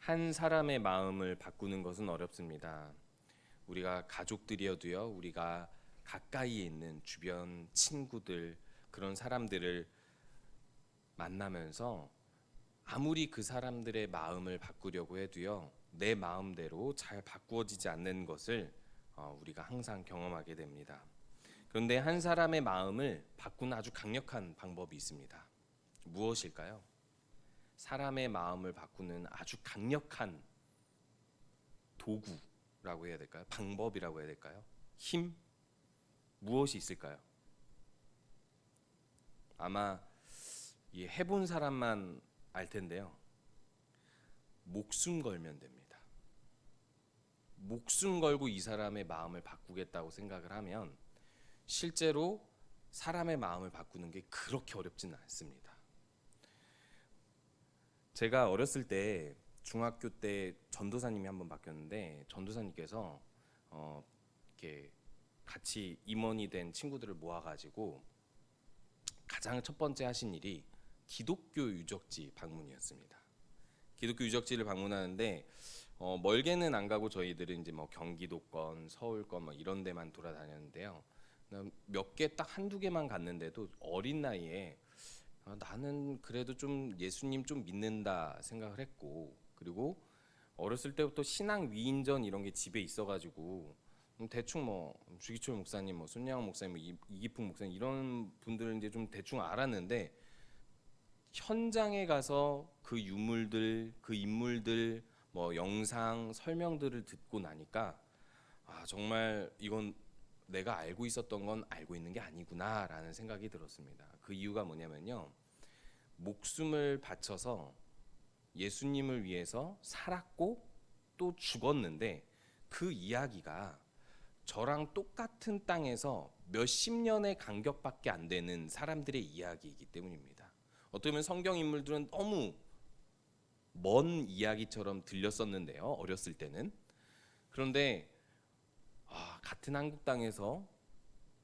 한 사람의 마음을 바꾸는 것은 어렵습니다. 우리가 가족들이어도요, 우리가 가까이에 있는 주변 친구들, 그런 사람들을 만나면서 아무리 그 사람들의 마음을 바꾸려고 해도요, 내 마음대로 잘 바꾸어지지 않는 것을 우리가 항상 경험하게 됩니다. 그런데 한 사람의 마음을 바꾸는 아주 강력한 방법이 있습니다. 무엇일까요? 사람의 마음을 바꾸는 아주 강력한 도구라고 해야 될까요? 방법이라고 해야 될까요? 힘? 무엇이 있을까요? 아마 해본 사람만 알 텐데요. 목숨 걸면 됩니다. 목숨 걸고 이 사람의 마음을 바꾸겠다고 생각을 하면 실제로 사람의 마음을 바꾸는 게 그렇게 어렵지는 않습니다. 제가 어렸을 때 중학교 때 전도사님이 한 번 바뀌었는데 전도사님께서 이렇게 같이 임원이 된 친구들을 모아가지고 가장 첫 번째 하신 일이 기독교 유적지 방문이었습니다. 기독교 유적지를 방문하는데 멀게는 안 가고 저희들은 이제 뭐 경기도권, 서울권 뭐 이런 데만 돌아다녔는데요. 몇 개 딱 한두 개만 갔는데도 어린 나이에 나는 그래도 좀 예수님 좀 믿는다 생각을 했고, 그리고 어렸을 때부터 신앙 위인전 이런 게 집에 있어가지고 대충 뭐 주기철 목사님, 뭐 손양원 목사님, 뭐 이기풍 목사님 이런 분들은 이제 좀 대충 알았는데 현장에 가서 그 유물들, 그 인물들, 뭐 영상 설명들을 듣고 나니까 정말 이건 내가 알고 있었던 건 알고 있는 게 아니구나라는 생각이 들었습니다. 그 이유가 뭐냐면요, 목숨을 바쳐서 예수님을 위해서 살았고 또 죽었는데 그 이야기가 저랑 똑같은 땅에서 몇십 년의 간격밖에 안 되는 사람들의 이야기이기 때문입니다. 어떻게 보면 성경 인물들은 너무 먼 이야기처럼 들렸었는데요, 어렸을 때는. 그런데 같은 한국 땅에서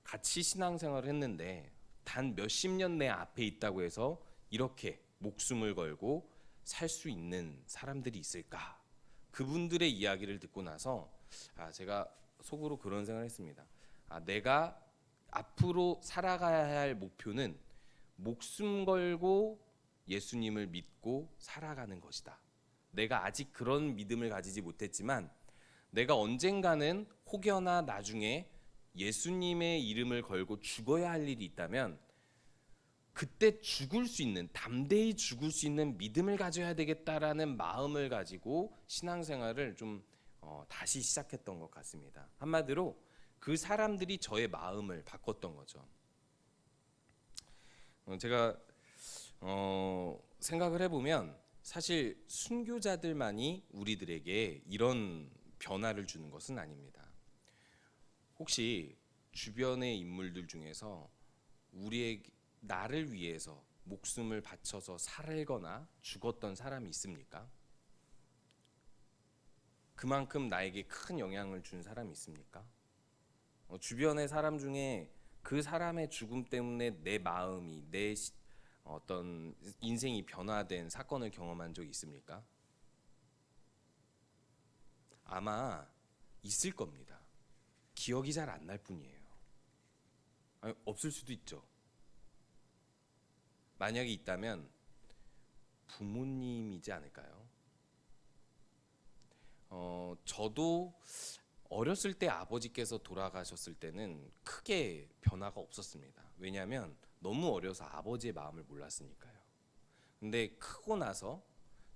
같이 신앙생활을 했는데 단 몇십 년 내 앞에 있다고 해서 이렇게 목숨을 걸고 살 수 있는 사람들이 있을까? 그분들의 이야기를 듣고 나서 제가 속으로 그런 생각을 했습니다. 내가 앞으로 살아가야 할 목표는 목숨 걸고 예수님을 믿고 살아가는 것이다. 내가 아직 그런 믿음을 가지지 못했지만 내가 언젠가는 혹여나 나중에 예수님의 이름을 걸고 죽어야 할 일이 있다면 그때 죽을 수 있는, 담대히 죽을 수 있는 믿음을 가져야 되겠다라는 마음을 가지고 신앙생활을 좀 다시 시작했던 것 같습니다. 한마디로 그 사람들이 저의 마음을 바꿨던 거죠. 제가 생각을 해보면 사실 순교자들만이 우리들에게 이런 변화를 주는 것은 아닙니다. 혹시 주변의 인물들 중에서 나를 위해서 목숨을 바쳐서 살거나 죽었던 사람이 있습니까? 그만큼 나에게 큰 영향을 준 사람이 있습니까? 주변의 사람 중에 그 사람의 죽음 때문에 내 마음이, 내 어떤 인생이 변화된 사건을 경험한 적이 있습니까? 아마 있을 겁니다. 기억이 잘 안 날 뿐이에요. 없을 수도 있죠. 만약에 있다면 부모님이지 않을까요? 저도 어렸을 때 아버지께서 돌아가셨을 때는 크게 변화가 없었습니다. 왜냐하면 너무 어려서 아버지의 마음을 몰랐으니까요. 근데 크고 나서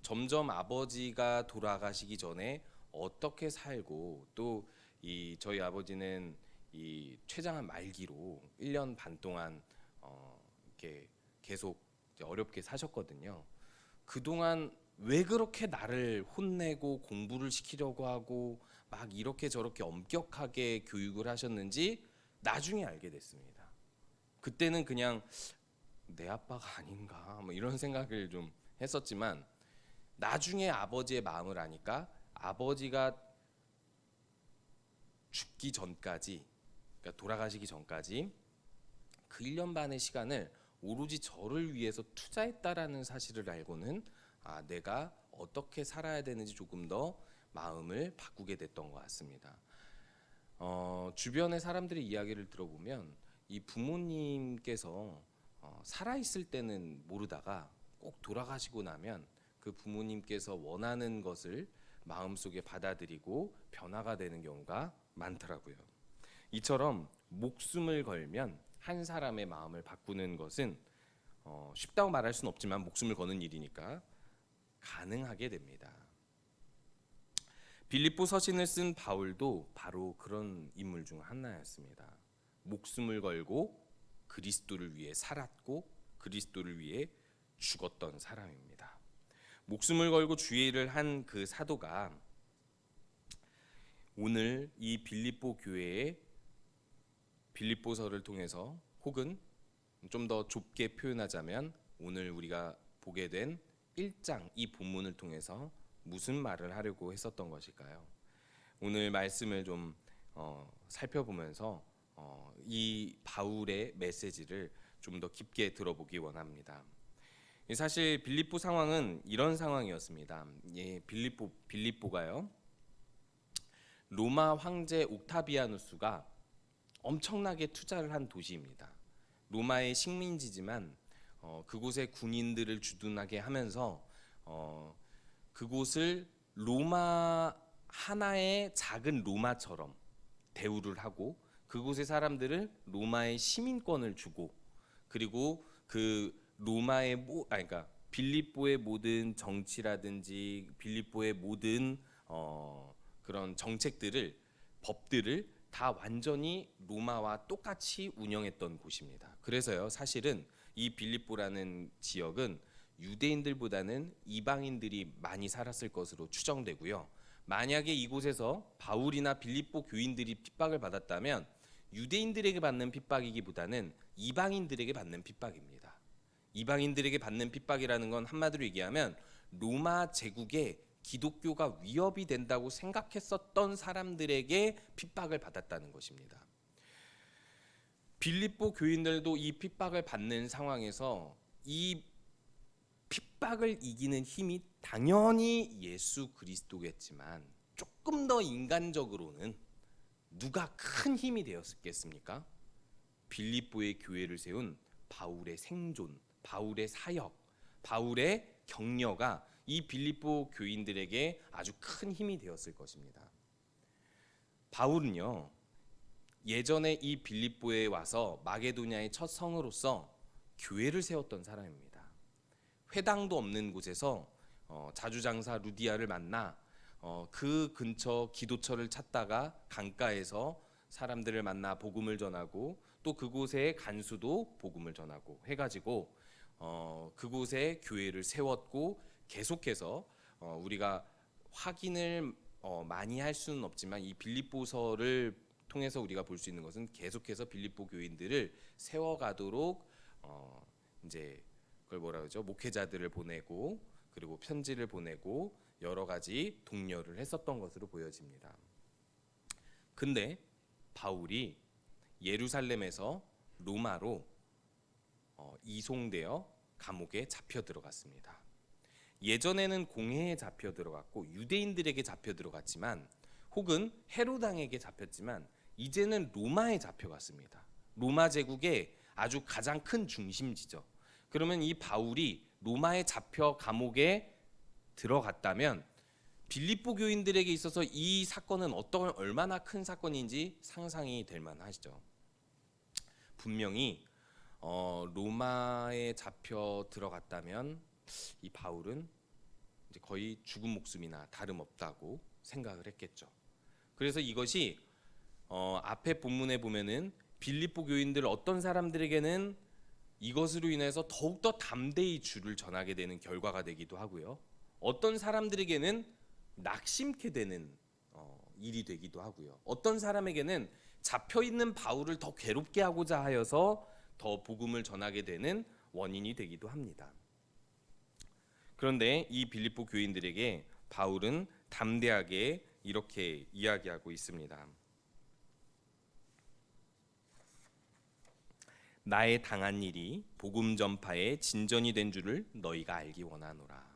점점 아버지가 돌아가시기 전에 어떻게 살고 또 저희 아버지는 이 췌장암 말기로 1년 반 동안 이렇게 계속 어렵게 사셨거든요. 그동안 왜 그렇게 나를 혼내고 공부를 시키려고 하고 막 이렇게 저렇게 엄격하게 교육을 하셨는지 나중에 알게 됐습니다. 그때는 그냥 내 아빠가 아닌가 뭐 이런 생각을 좀 했었지만 나중에 아버지의 마음을 아니까 아버지가 죽기 전까지, 그러니까 돌아가시기 전까지 그 1년 반의 시간을 오로지 저를 위해서 투자했다라는 사실을 알고는 내가 어떻게 살아야 되는지 조금 더 마음을 바꾸게 됐던 것 같습니다. 주변의 사람들의 이야기를 들어보면 이 부모님께서 살아 있을 때는 모르다가 꼭 돌아가시고 나면 그 부모님께서 원하는 것을 마음속에 받아들이고 변화가 되는 경우가 많더라고요. 이처럼 목숨을 걸면 한 사람의 마음을 바꾸는 것은 쉽다고 말할 수는 없지만 목숨을 거는 일이니까 가능하게 됩니다. 빌립보 서신을 쓴 바울도 바로 그런 인물 중 하나였습니다. 목숨을 걸고 그리스도를 위해 살았고 그리스도를 위해 죽었던 사람입니다. 목숨을 걸고 주의 일을 한 그 사도가 오늘 이 빌립보 교회의 빌립보서를 통해서 혹은 좀 더 좁게 표현하자면 오늘 우리가 보게 된 1장 이 본문을 통해서 무슨 말을 하려고 했었던 것일까요? 오늘 말씀을 좀 살펴보면서 이 바울의 메시지를 좀 더 깊게 들어보기 원합니다. 사실 빌립보 상황은 이런 상황이었습니다. 빌립보가요. 로마 황제 옥타비아누스가 엄청나게 투자를 한 도시입니다. 로마의 식민지지만 그곳의 군인들을 주둔하게 하면서 그곳을 로마 하나의 작은 로마처럼 대우를 하고 그곳의 사람들을 로마의 시민권을 주고 그리고 그 로마의 그러니까 빌립보의 모든 정치라든지 빌립보의 모든 그런 정책들을 법들을 다 완전히 로마와 똑같이 운영했던 곳입니다. 그래서요, 사실은 이 빌립보라는 지역은 유대인들보다는 이방인들이 많이 살았을 것으로 추정되고요. 만약에 이곳에서 바울이나 빌립보 교인들이 핍박을 받았다면 유대인들에게 받는 핍박이기보다는 이방인들에게 받는 핍박입니다. 이방인들에게 받는 핍박이라는 건 한마디로 얘기하면 로마 제국에 기독교가 위협이 된다고 생각했었던 사람들에게 핍박을 받았다는 것입니다. 빌립보 교인들도 이 핍박을 받는 상황에서 이 핍박을 이기는 힘이 당연히 예수 그리스도겠지만 조금 더 인간적으로는 누가 큰 힘이 되었겠습니까? 빌립보의 교회를 세운 바울의 생존, 바울의 사역, 바울의 격려가 이 빌립보 교인들에게 아주 큰 힘이 되었을 것입니다. 바울은요, 예전에 이 빌립보에 와서 마게도냐의 첫 성으로서 교회를 세웠던 사람입니다. 회당도 없는 곳에서 자주장사 루디아를 만나 그 근처 기도처를 찾다가 강가에서 사람들을 만나 복음을 전하고 또 그곳의 간수도 복음을 전하고 해가지고 그곳에 교회를 세웠고 계속해서 우리가 확인을 많이 할 수는 없지만 이 빌립보서를 통해서 우리가 볼 수 있는 것은 계속해서 빌립보 교인들을 세워가도록 이제 그걸 뭐라 그러죠? 목회자들을 보내고 그리고 편지를 보내고 여러 가지 독려를 했었던 것으로 보여집니다. 근데 바울이 예루살렘에서 로마로 이송되어 감옥에 잡혀 들어갔습니다. 예전에는 공회에 잡혀 들어갔고 유대인들에게 잡혀 들어갔지만 혹은 헤로당에게 잡혔지만 이제는 로마에 잡혀갔습니다. 로마 제국의 아주 가장 큰 중심지죠. 그러면 이 바울이 로마에 잡혀 감옥에 들어갔다면 빌립보 교인들에게 있어서 이 사건은 얼마나 큰 사건인지 상상이 될 만하시죠. 분명히 로마에 잡혀 들어갔다면 이 바울은 이제 거의 죽은 목숨이나 다름없다고 생각을 했겠죠. 그래서 이것이 앞에 본문에 보면은 빌립보 교인들 어떤 사람들에게는 이것으로 인해서 더욱더 담대히 주를 전하게 되는 결과가 되기도 하고요. 어떤 사람들에게는 낙심케 되는 일이 되기도 하고요. 어떤 사람에게는 잡혀있는 바울을 더 괴롭게 하고자 하여서 더 복음을 전하게 되는 원인이 되기도 합니다. 그런데 이 빌립보 교인들에게 바울은 담대하게 이렇게 이야기하고 있습니다. 나의 당한 일이 복음 전파의 진전이 된 줄을 너희가 알기 원하노라.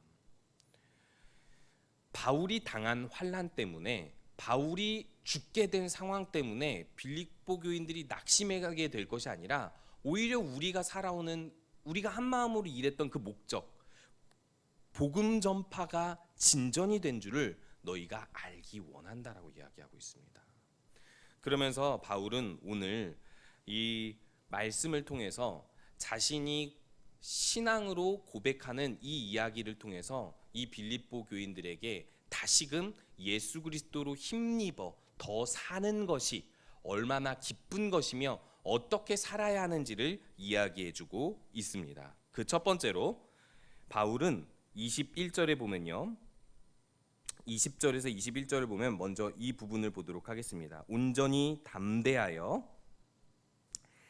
바울이 당한 환난 때문에, 바울이 죽게 된 상황 때문에 빌립보 교인들이 낙심해가게 될 것이 아니라 오히려 우리가 살아오는, 우리가 한 마음으로 일했던 그 목적, 복음 전파가 진전이 된 줄을 너희가 알기 원한다라고 이야기하고 있습니다. 그러면서 바울은 오늘 이 말씀을 통해서 자신이 신앙으로 고백하는 이 이야기를 통해서 이 빌립보 교인들에게 다시금 예수 그리스도로 힘입어 더 사는 것이 얼마나 기쁜 것이며 어떻게 살아야 하는지를 이야기해주고 있습니다. 그 첫 번째로 바울은 21절에 보면요, 20절에서 21절을 보면 먼저 이 부분을 보도록 하겠습니다. 온전히 담대하여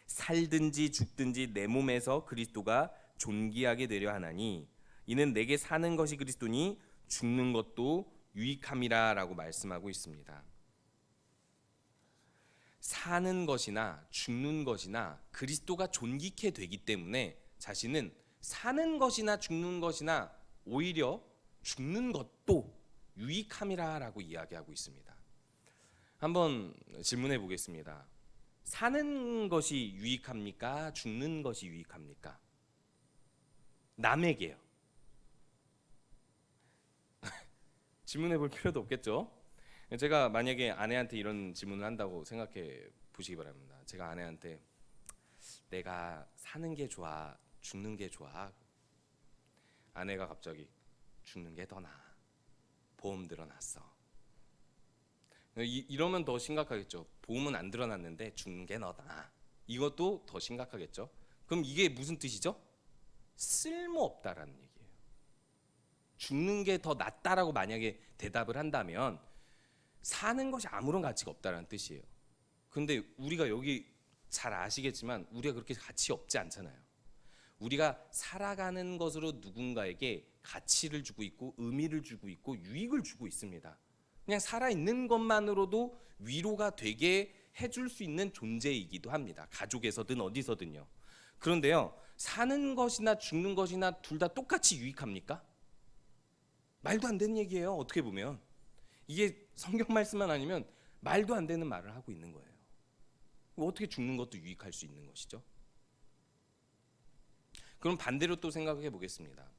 살든지 죽든지 내 몸에서 그리스도가 존귀하게 되려 하나니 이는 내게 사는 것이 그리스도니 죽는 것도 유익함이라 라고 말씀하고 있습니다. 사는 것이나 죽는 것이나 그리스도가 존귀케 되기 때문에 자신은 사는 것이나 죽는 것이나 오히려 죽는 것도 유익함이라 라고 이야기하고 있습니다. 한번 질문해 보겠습니다. 사는 것이 유익합니까? 죽는 것이 유익합니까? 남에게요. 질문해 볼 필요도 없겠죠? 제가 만약에 아내한테 이런 질문을 한다고 생각해 보시기 바랍니다. 제가 아내한테 내가 사는 게 좋아, 죽는 게 좋아? 아내가 갑자기 죽는 게 더 나아. 보험 들어놨어. 이러면 더 심각하겠죠. 보험은 안 들어놨는데 죽는 게 너다. 이것도 더 심각하겠죠. 그럼 이게 무슨 뜻이죠? 쓸모없다라는 얘기예요. 죽는 게 더 낫다라고 만약에 대답을 한다면 사는 것이 아무런 가치가 없다라는 뜻이에요. 근데 우리가 여기 잘 아시겠지만 우리가 그렇게 가치 없지 않잖아요. 우리가 살아가는 것으로 누군가에게 가치를 주고 있고 의미를 주고 있고 유익을 주고 있습니다. 그냥 살아있는 것만으로도 위로가 되게 해줄 수 있는 존재이기도 합니다. 가족에서든 어디서든요. 그런데요, 사는 것이나 죽는 것이나 둘 다 똑같이 유익합니까? 말도 안 되는 얘기예요. 어떻게 보면 이게 성경 말씀만 아니면 말도 안 되는 말을 하고 있는 거예요. 어떻게 죽는 것도 유익할 수 있는 것이죠? 그럼 반대로 또 생각해 보겠습니다.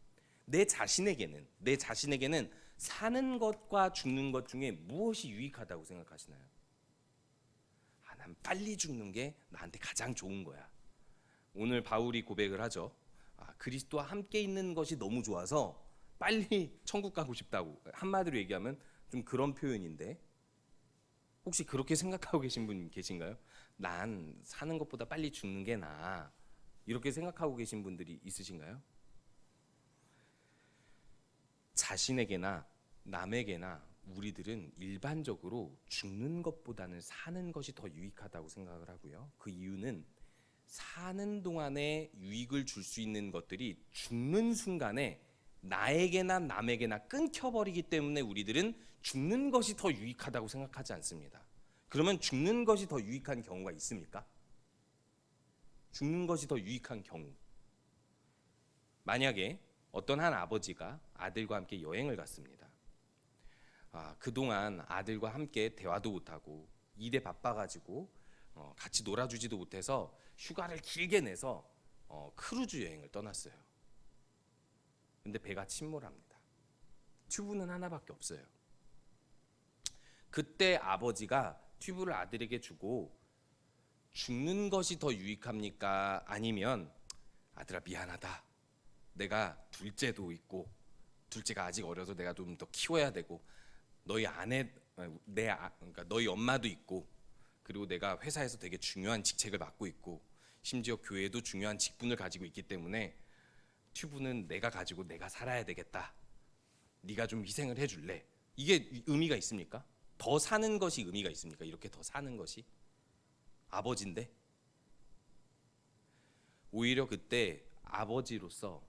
내 자신에게는 사는 것과 죽는 것 중에 무엇이 유익하다고 생각하시나요? 난 빨리 죽는 게 나한테 가장 좋은 거야. 오늘 바울이 고백을 하죠. 그리스도와 함께 있는 것이 너무 좋아서 빨리 천국 가고 싶다고. 한마디로 얘기하면 좀 그런 표현인데 혹시 그렇게 생각하고 계신 분 계신가요? 난 사는 것보다 빨리 죽는 게 나아. 이렇게 생각하고 계신 분들이 있으신가요? 자신에게나 남에게나 우리들은 일반적으로 죽는 것보다는 사는 것이 더 유익하다고 생각을 하고요. 그 이유는 사는 동안에 유익을 줄 수 있는 것들이 죽는 순간에 나에게나 남에게나 끊겨버리기 때문에 우리들은 죽는 것이 더 유익하다고 생각하지 않습니다. 그러면 죽는 것이 더 유익한 경우가 있습니까? 죽는 것이 더 유익한 경우, 만약에 어떤 한 아버지가 아들과 함께 여행을 갔습니다. 그동안 아들과 함께 대화도 못하고 일에 바빠가지고 같이 놀아주지도 못해서 휴가를 길게 내서 크루즈 여행을 떠났어요. 근데 배가 침몰합니다. 튜브는 하나밖에 없어요. 그때 아버지가 튜브를 아들에게 주고 죽는 것이 더 유익합니까? 아니면 아들아 미안하다. 내가 둘째도 있고 둘째가 아직 어려서 내가 좀 더 키워야 되고 너희 아내 그러니까 너희 엄마도 있고 그리고 내가 회사에서 되게 중요한 직책을 맡고 있고 심지어 교회도 중요한 직분을 가지고 있기 때문에 튜브는 내가 가지고 내가 살아야 되겠다. 네가 좀 희생을 해줄래? 이게 의미가 있습니까? 더 사는 것이 의미가 있습니까? 이렇게 더 사는 것이? 아버지인데 오히려 그때 아버지로서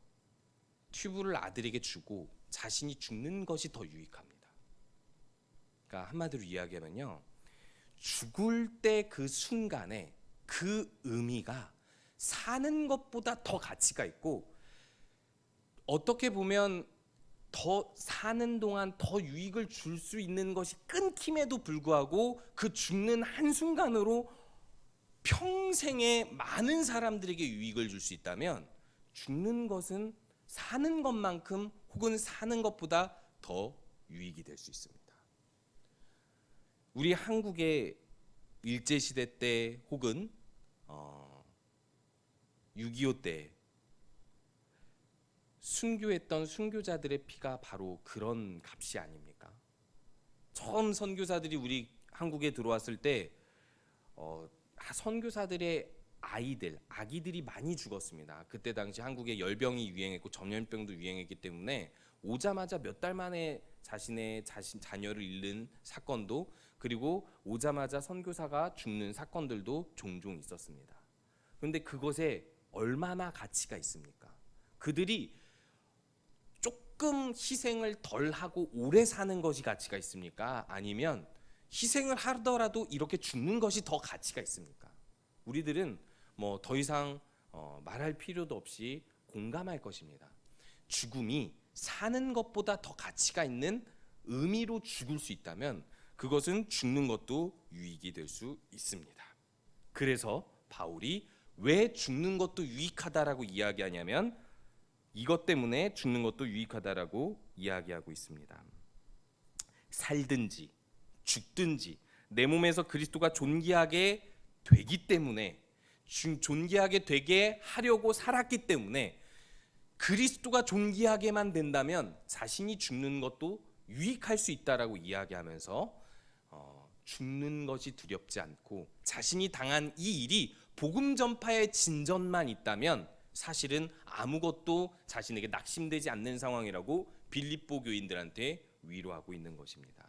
튜브를 아들에게 주고 자신이 죽는 것이 더 유익합니다. 그러니까 한마디로 이야기하면요, 죽을 때 그 순간에 그 의미가 사는 것보다 더 가치가 있고 어떻게 보면 더 사는 동안 더 유익을 줄 수 있는 것이 끊김에도 불구하고 그 죽는 한순간으로 평생에 많은 사람들에게 유익을 줄 수 있다면 죽는 것은 사는 것만큼 혹은 사는 것보다 더 유익이 될 수 있습니다. 우리 한국의 일제시대 때 혹은 6.25 때 순교했던 순교자들의 피가 바로 그런 값이 아닙니까? 처음 선교사들이 우리 한국에 들어왔을 때 선교사들의 아기들이 많이 죽었습니다. 그때 당시 한국에 열병이 유행했고 전염병도 유행했기 때문에 오자마자 몇 달 만에 자신의 자녀를 잃는 사건도, 그리고 오자마자 선교사가 죽는 사건들도 종종 있었습니다. 그런데 그것에 얼마나 가치가 있습니까? 그들이 조금 희생을 덜 하고 오래 사는 것이 가치가 있습니까? 아니면 희생을 하더라도 이렇게 죽는 것이 더 가치가 있습니까? 우리들은 뭐 더 이상 말할 필요도 없이 공감할 것입니다. 죽음이 사는 것보다 더 가치가 있는 의미로 죽을 수 있다면 그것은 죽는 것도 유익이 될 수 있습니다. 그래서 바울이 왜 죽는 것도 유익하다라고 이야기하냐면 이것 때문에 죽는 것도 유익하다라고 이야기하고 있습니다. 살든지 죽든지 내 몸에서 그리스도가 존귀하게 되기 때문에, 존귀하게 되게 하려고 살았기 때문에 그리스도가 존귀하게만 된다면 자신이 죽는 것도 유익할 수 있다라고 이야기하면서 죽는 것이 두렵지 않고 자신이 당한 이 일이 복음 전파의 진전만 있다면 사실은 아무것도 자신에게 낙심되지 않는 상황이라고 빌립보 교인들한테 위로하고 있는 것입니다.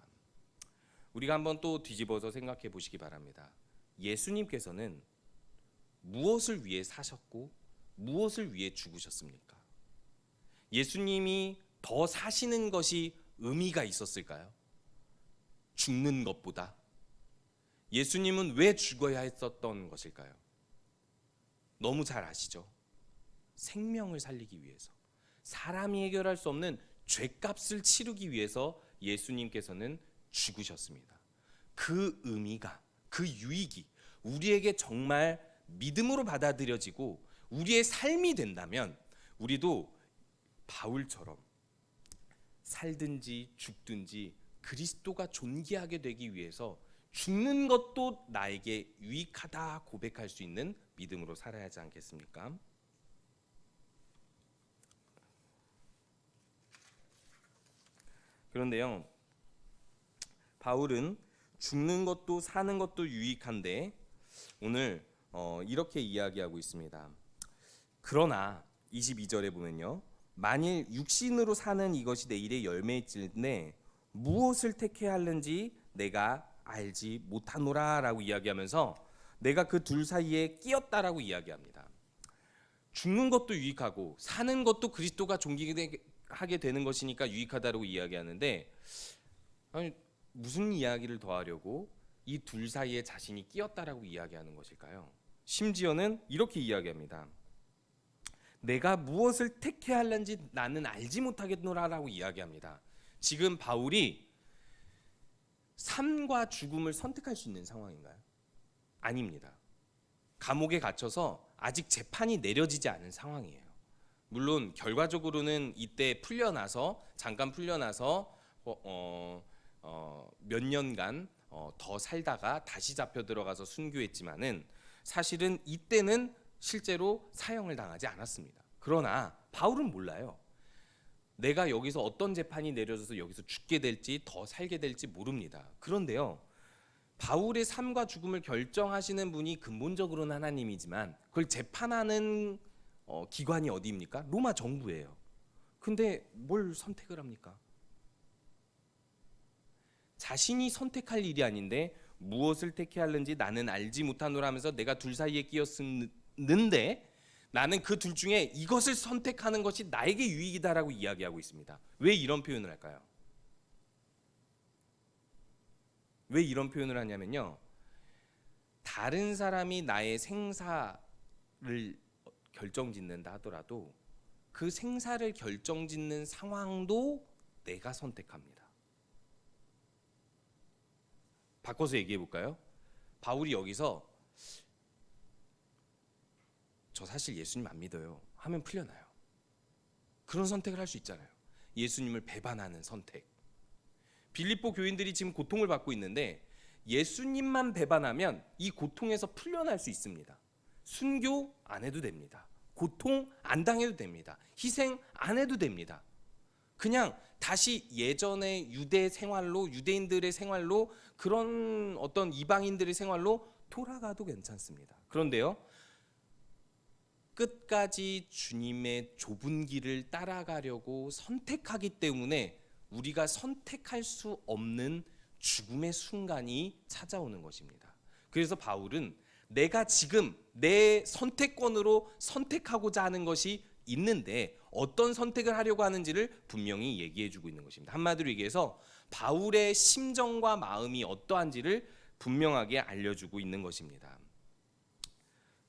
우리가 한번 또 뒤집어서 생각해 보시기 바랍니다. 예수님께서는 무엇을 위해 사셨고 무엇을 위해 죽으셨습니까? 예수님이 더 사시는 것이 의미가 있었을까요? 죽는 것보다. 예수님은 왜 죽어야 했었던 것일까요? 너무 잘 아시죠? 생명을 살리기 위해서, 사람이 해결할 수 없는 죄값을 치르기 위해서 예수님께서는 죽으셨습니다. 그 의미가, 그 유익이 우리에게 정말 믿음으로 받아들여지고 우리의 삶이 된다면 우리도 바울처럼 살든지 죽든지 그리스도가 존귀하게 되기 위해서 죽는 것도 나에게 유익하다 고백할 수 있는 믿음으로 살아야 하지 않겠습니까? 그런데요, 바울은 죽는 것도 사는 것도 유익한데 오늘 이렇게 이야기하고 있습니다. 그러나 22절에 보면요, 만일 육신으로 사는 이것이 내 일의 열매일진데 무엇을 택해야 하는지 내가 알지 못하노라 라고 이야기하면서 내가 그 둘 사이에 끼었다라고 이야기합니다. 죽는 것도 유익하고 사는 것도 그리스도가 존귀하게 되는 것이니까 유익하다라고 이야기하는데, 아니, 무슨 이야기를 더 하려고 이 둘 사이에 자신이 끼었다라고 이야기하는 것일까요? 심지어는 이렇게 이야기합니다. 내가 무엇을 택해야 할는지 나는 알지 못하겠노라라고 이야기합니다. 지금 바울이 삶과 죽음을 선택할 수 있는 상황인가요? 아닙니다. 감옥에 gat혀서 아직 재판이 내려지지 않은 상황이에요. 물론 결과적으로는 이때 잠깐 풀려나서 몇 년간 더 살다가 다시 잡혀 들어가서 순교했지만은 사실은 이때는 실제로 사형을 당하지 않았습니다. 그러나 바울은 몰라요. 내가 여기서 어떤 재판이 내려져서 여기서 죽게 될지 더 살게 될지 모릅니다. 그런데요, 바울의 삶과 죽음을 결정하시는 분이 근본적으로는 하나님이지만 그걸 재판하는 기관이 어디입니까? 로마 정부예요. 근데 뭘 선택을 합니까? 자신이 선택할 일이 아닌데 무엇을 택해야 하는지 나는 알지 못하노라 하면서 내가 둘 사이에 끼었는데 나는 그 둘 중에 이것을 선택하는 것이 나에게 유익이다라고 이야기하고 있습니다. 왜 이런 표현을 할까요? 왜 이런 표현을 하냐면요, 다른 사람이 나의 생사를 결정짓는다 하더라도 그 생사를 결정짓는 상황도 내가 선택합니다. 바꿔서 얘기해 볼까요? 바울이 여기서 저 사실 예수님 안 믿어요 하면 풀려나요. 그런 선택을 할 수 있잖아요. 예수님을 배반하는 선택. 빌립보 교인들이 지금 고통을 받고 있는데 예수님만 배반하면 이 고통에서 풀려날 수 있습니다. 순교 안 해도 됩니다. 고통 안 당해도 됩니다. 희생 안 해도 됩니다. 그냥 다시 예전의 유대 생활로, 유대인들의 생활로, 그런 어떤 이방인들의 생활로 돌아가도 괜찮습니다. 그런데요, 끝까지 주님의 좁은 길을 따라가려고 선택하기 때문에 우리가 선택할 수 없는 죽음의 순간이 찾아오는 것입니다. 그래서 바울은 내가 지금 내 선택권으로 선택하고자 하는 것이 있는데 어떤 선택을 하려고 하는지를 분명히 얘기해 주고 있는 것입니다. 한마디로 얘기해서 바울의 심정과 마음이 어떠한지를 분명하게 알려주고 있는 것입니다.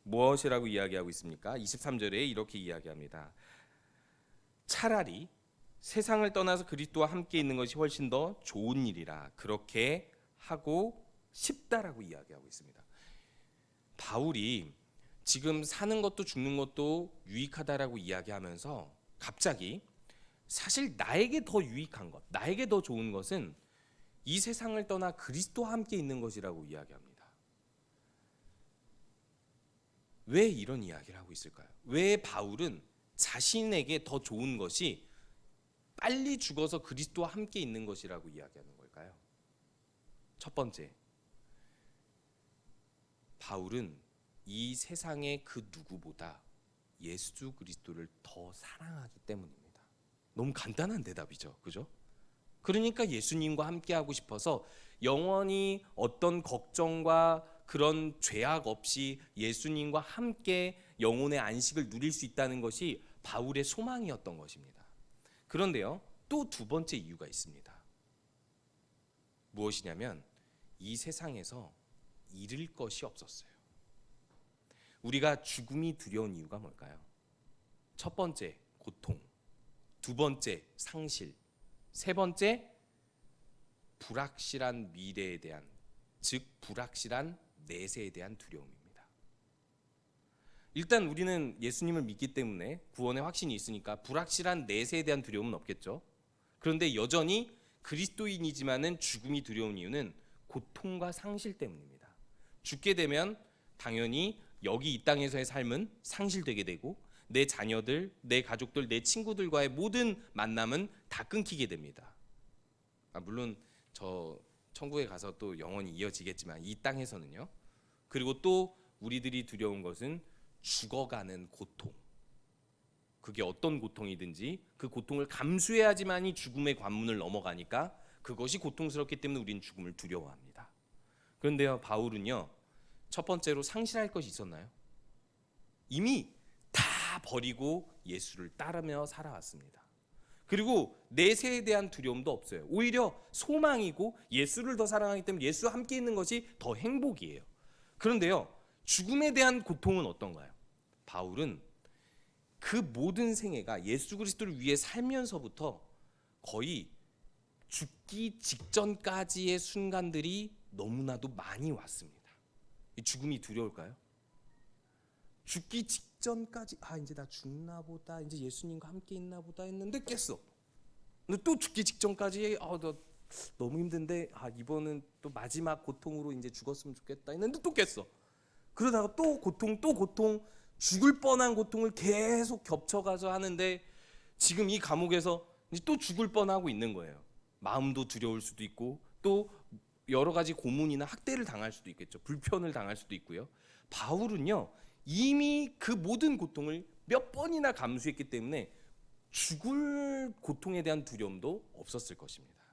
무엇이라고 이야기하고 있습니까? 23절에 이렇게 이야기합니다. 차라리 세상을 떠나서 그리스도와 함께 있는 것이 훨씬 더 좋은 일이라 그렇게 하고 싶다라고 이야기하고 있습니다. 바울이 지금 사는 것도 죽는 것도 유익하다라고 이야기하면서 갑자기 사실 나에게 더 유익한 것, 나에게 더 좋은 것은 이 세상을 떠나 그리스도와 함께 있는 것이라고 이야기합니다. 왜 이런 이야기를 하고 있을까요? 왜 바울은 자신에게 더 좋은 것이 빨리 죽어서 그리스도와 함께 있는 것이라고 이야기하는 걸까요? 첫 번째, 바울은 이 세상의 그 누구보다 예수 그리스도를 더 사랑하기 때문입니다. 너무 간단한 대답이죠, 그죠? 그러니까 예수님과 함께 하고 싶어서 영원히 어떤 걱정과 그런 죄악 없이 예수님과 함께 영혼의 안식을 누릴 수 있다는 것이 바울의 소망이었던 것입니다. 그런데요, 또 두 번째 이유가 있습니다. 무엇이냐면 이 세상에서 잃을 것이 없었어요. 우리가 죽음이 두려운 이유가 뭘까요? 첫 번째, 고통. 두 번째, 상실. 세 번째, 불확실한 미래에 대한, 즉 불확실한 내세에 대한 두려움입니다. 일단 우리는 예수님을 믿기 때문에 구원의 확신이 있으니까 불확실한 내세에 대한 두려움은 없겠죠. 그런데 여전히 그리스도인이지만은 죽음이 두려운 이유는 고통과 상실 때문입니다. 죽게 되면 당연히 여기 이 땅에서의 삶은 상실되게 되고 내 자녀들, 내 가족들, 내 친구들과의 모든 만남은 다 끊기게 됩니다. 물론 저 천국에 가서 또 영원히 이어지겠지만 이 땅에서는요. 그리고 또 우리들이 두려운 것은 죽어가는 고통. 그게 어떤 고통이든지 그 고통을 감수해야지만이 죽음의 관문을 넘어가니까 그것이 고통스럽기 때문에 우리는 죽음을 두려워합니다. 그런데요, 바울은요, 첫 번째로 상실할 것이 있었나요? 이미 다 버리고 예수를 따르며 살아왔습니다. 그리고 내세에 대한 두려움도 없어요. 오히려 소망이고 예수를 더 사랑하기 때문에 예수와 함께 있는 것이 더 행복이에요. 그런데요, 죽음에 대한 고통은 어떤가요? 바울은 그 모든 생애가 예수 그리스도를 위해 살면서부터 거의 죽기 직전까지의 순간들이 너무나도 많이 왔습니다. 죽음이 두려울까요? 죽기 직전까지 이제 나 죽나 보다, 이제 예수님과 함께 있나 보다 했는데 깼어. 근데 또 죽기 직전까지 너 너무 힘든데 이번은 또 마지막 고통으로 이제 죽었으면 좋겠다 했는데 또 깼어. 그러다가 또 고통, 죽을 뻔한 고통을 계속 겹쳐가서 하는데 지금 이 감옥에서 이제 또 죽을 뻔하고 있는 거예요. 마음도 두려울 수도 있고 또 여러 가지 고문이나 학대를 당할 수도 있겠죠. 불편을 당할 수도 있고요. 바울은요, 이미 그 모든 고통을 몇 번이나 감수했기 때문에 죽을 고통에 대한 두려움도 없었을 것입니다.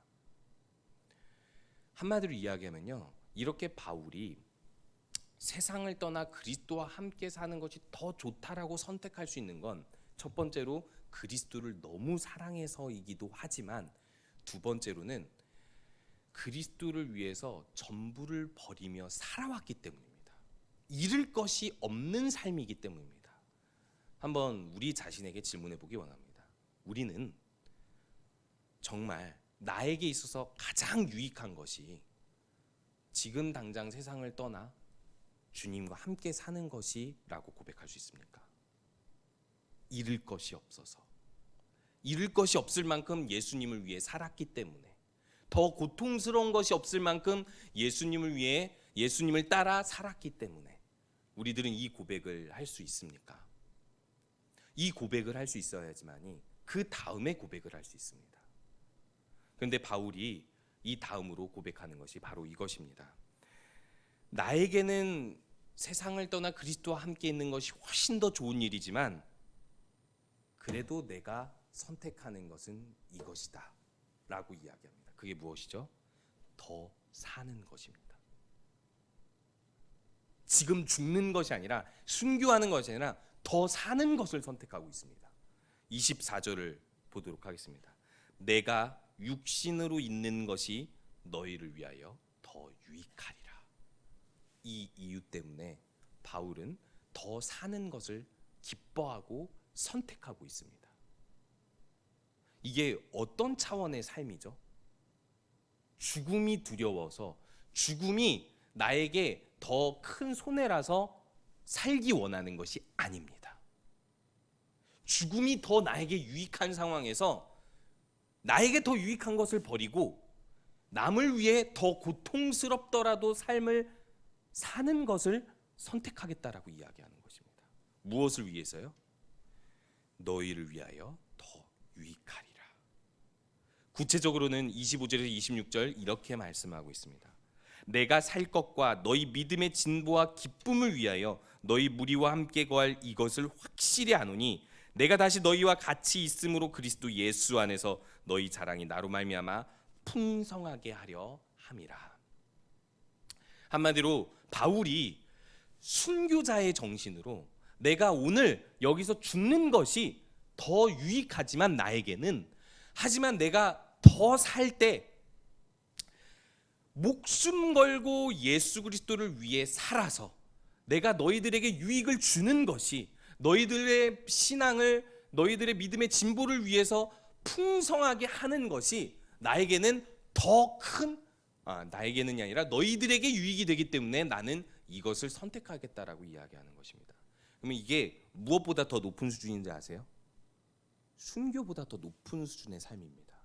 한마디로 이야기하면요, 이렇게 바울이 세상을 떠나 그리스도와 함께 사는 것이 더 좋다라고 선택할 수 있는 건 첫 번째로 그리스도를 너무 사랑해서이기도 하지만 두 번째로는 그리스도를 위해서 전부를 버리며 살아왔기 때문입니다. 잃을 것이 없는 삶이기 때문입니다. 한번 우리 자신에게 질문해 보기 원합니다. 우리는 정말 나에게 있어서 가장 유익한 것이 지금 당장 세상을 떠나 주님과 함께 사는 것이라고 고백할 수 있습니까? 잃을 것이 없어서, 잃을 것이 없을 만큼 예수님을 위해 살았기 때문에, 더 고통스러운 것이 없을 만큼 예수님을 위해 예수님을 따라 살았기 때문에 우리들은 이 고백을 할 수 있습니까? 이 고백을 할 수 있어야지만이 그 다음에 고백을 할 수 있습니다. 그런데 바울이 이 다음으로 고백하는 것이 바로 이것입니다. 나에게는 세상을 떠나 그리스도와 함께 있는 것이 훨씬 더 좋은 일이지만 그래도 내가 선택하는 것은 이것이다 라고 이야기합니다. 그게 무엇이죠? 더 사는 것입니다. 지금 죽는 것이 아니라, 순교하는 것이 아니라 더 사는 것을 선택하고 있습니다. 24절을 보도록 하겠습니다. 내가 육신으로 있는 것이 너희를 위하여 더 유익하리라. 이 이유 때문에 바울은 더 사는 것을 기뻐하고 선택하고 있습니다. 이게 어떤 차원의 삶이죠? 죽음이 두려워서, 죽음이 나에게 더 큰 손해라서 살기 원하는 것이 아닙니다. 죽음이 더 나에게 유익한 상황에서 나에게 더 유익한 것을 버리고 남을 위해 더 고통스럽더라도 삶을 사는 것을 선택하겠다라고 이야기하는 것입니다. 무엇을 위해서요? 너희를 위하여 더 유익하리라. 구체적으로는 25절에서 26절 이렇게 말씀하고 있습니다. 내가 살 것과 너희 믿음의 진보와 기쁨을 위하여 너희 무리와 함께 거할 이것을 확실히 아노니 내가 다시 너희와 같이 있음으로 그리스도 예수 안에서 너희 자랑이 나로 말미암아 풍성하게 하려 함이라. 한마디로 바울이 순교자의 정신으로 내가 오늘 여기서 죽는 것이 더 유익하지만 나에게는, 하지만 내가 더 살 때 목숨 걸고 예수 그리스도를 위해 살아서 내가 너희들에게 유익을 주는 것이, 너희들의 신앙을, 너희들의 믿음의 진보를 위해서 풍성하게 하는 것이 나에게는 더 큰, 나에게는이 아니라 너희들에게 유익이 되기 때문에 나는 이것을 선택하겠다라고 이야기하는 것입니다. 그러면 이게 무엇보다 더 높은 수준인지 아세요? 순교보다 더 높은 수준의 삶입니다.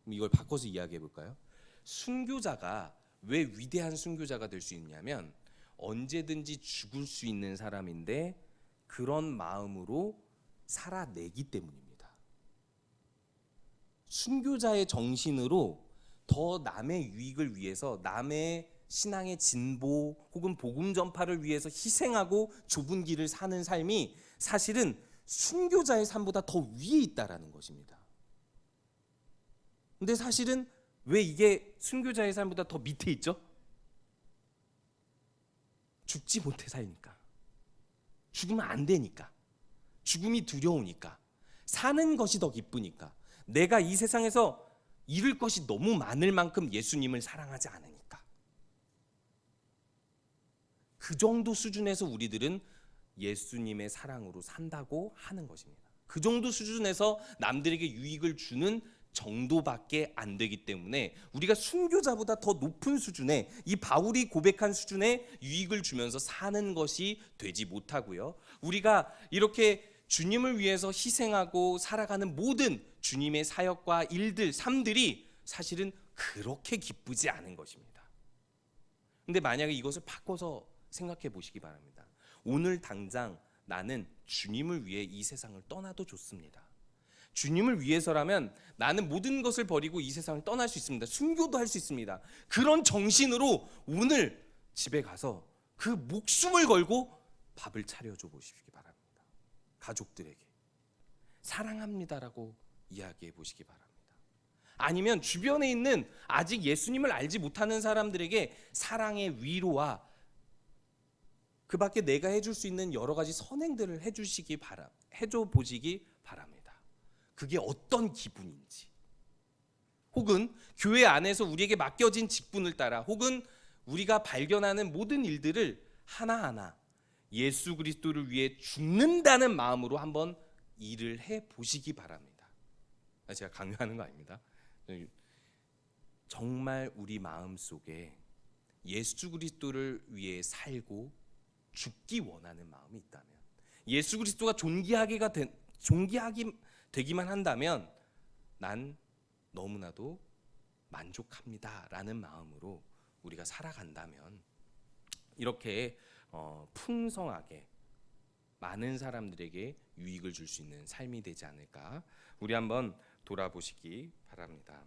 그럼 이걸 바꿔서 이야기해 볼까요? 순교자가 왜 위대한 순교자가 될 수 있냐면 언제든지 죽을 수 있는 사람인데 그런 마음으로 살아내기 때문입니다. 순교자의 정신으로 더 남의 유익을 위해서, 남의 신앙의 진보 혹은 복음 전파를 위해서 희생하고 좁은 길을 사는 삶이 사실은 순교자의 삶보다 더 위에 있다라는 것입니다. 근데 사실은 왜 이게 순교자의 삶보다 더 밑에 있죠? 죽지 못해 살니까, 죽으면 안 되니까, 죽음이 두려우니까, 사는 것이 더 기쁘니까, 내가 이 세상에서 잃을 것이 너무 많을 만큼 예수님을 사랑하지 않으니까. 그 정도 수준에서 우리들은 예수님의 사랑으로 산다고 하는 것입니다. 그 정도 수준에서 남들에게 유익을 주는 정도밖에 안 되기 때문에 우리가 순교자보다 더 높은 수준의, 이 바울이 고백한 수준의 유익을 주면서 사는 것이 되지 못하고요, 우리가 이렇게 주님을 위해서 희생하고 살아가는 모든 주님의 사역과 일들, 삶들이 사실은 그렇게 기쁘지 않은 것입니다. 근데 만약에 이것을 바꿔서 생각해 보시기 바랍니다. 오늘 당장 나는 주님을 위해 이 세상을 떠나도 좋습니다. 주님을 위해서라면 나는 모든 것을 버리고 이 세상을 떠날 수 있습니다. 순교도 할 수 있습니다. 그런 정신으로 오늘 집에 가서 그 목숨을 걸고 밥을 차려줘 보시기 바랍니다. 가족들에게 사랑합니다라고 이야기해 보시기 바랍니다. 아니면 주변에 있는 아직 예수님을 알지 못하는 사람들에게 사랑의 위로와 그 밖에 내가 해줄 수 있는 여러 가지 선행들을 해줘 보시기 바랍니다. 그게 어떤 기분인지, 혹은 교회 안에서 우리에게 맡겨진 직분을 따라, 혹은 우리가 발견하는 모든 일들을 하나하나 예수 그리스도를 위해 죽는다는 마음으로 한번 일을 해 보시기 바랍니다. 제가 강요하는 거 아닙니다. 정말 우리 마음 속에 예수 그리스도를 위해 살고 죽기 원하는 마음이 있다면, 예수 그리스도가 존귀하게 되기만 한다면 난 너무나도 만족합니다라는 마음으로 우리가 살아간다면 이렇게 풍성하게 많은 사람들에게 유익을 줄 수 있는 삶이 되지 않을까, 우리 한번 돌아보시기 바랍니다.